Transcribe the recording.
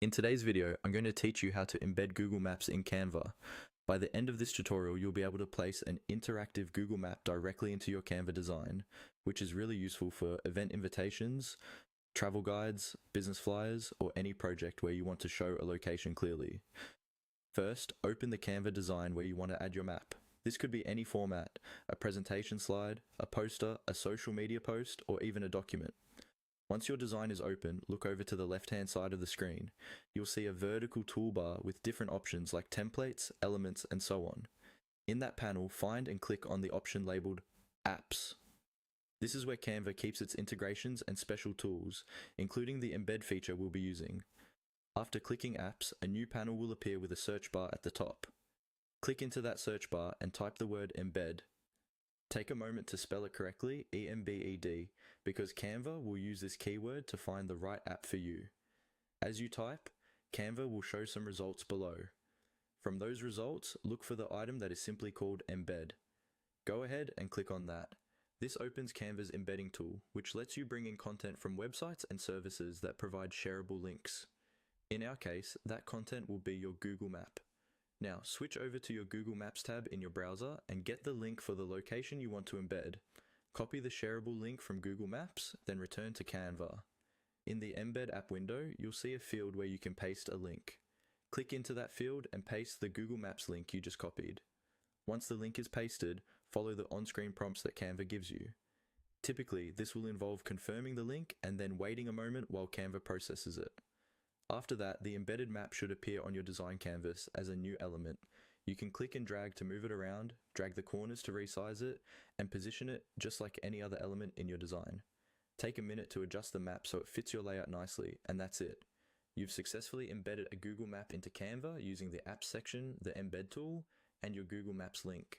In today's video, I'm going to teach you how to embed Google Maps in Canva. By the end of this tutorial, you'll be able to place an interactive Google Map directly into your Canva design, which is really useful for event invitations, travel guides, business flyers, or any project where you want to show a location clearly. First, open the Canva design where you want to add your map. This could be any format, a presentation slide, a poster, a social media post, or even a document. Once your design is open, look over to the left-hand side of the screen. You'll see a vertical toolbar with different options like templates, elements, and so on. In that panel, find and click on the option labeled Apps. This is where Canva keeps its integrations and special tools, including the Embed feature we'll be using. After clicking Apps, a new panel will appear with a search bar at the top. Click into that search bar and type the word Embed. Take a moment to spell it correctly, E-M-B-E-D, because Canva will use this keyword to find the right app for you. As you type, Canva will show some results below. From those results, look for the item that is simply called Embed. Go ahead and click on that. This opens Canva's embedding tool, which lets you bring in content from websites and services that provide shareable links. In our case, that content will be your Google Map. Now, switch over to your Google Maps tab in your browser and get the link for the location you want to embed. Copy the shareable link from Google Maps, then return to Canva. In the Embed app window, you'll see a field where you can paste a link. Click into that field and paste the Google Maps link you just copied. Once the link is pasted, follow the on-screen prompts that Canva gives you. Typically, this will involve confirming the link and then waiting a moment while Canva processes it. After that, the embedded map should appear on your design canvas as a new element. You can click and drag to move it around, drag the corners to resize it, and position it just like any other element in your design. Take a minute to adjust the map so it fits your layout nicely, and that's it. You've successfully embedded a Google Map into Canva using the Apps section, the Embed tool, and your Google Maps link.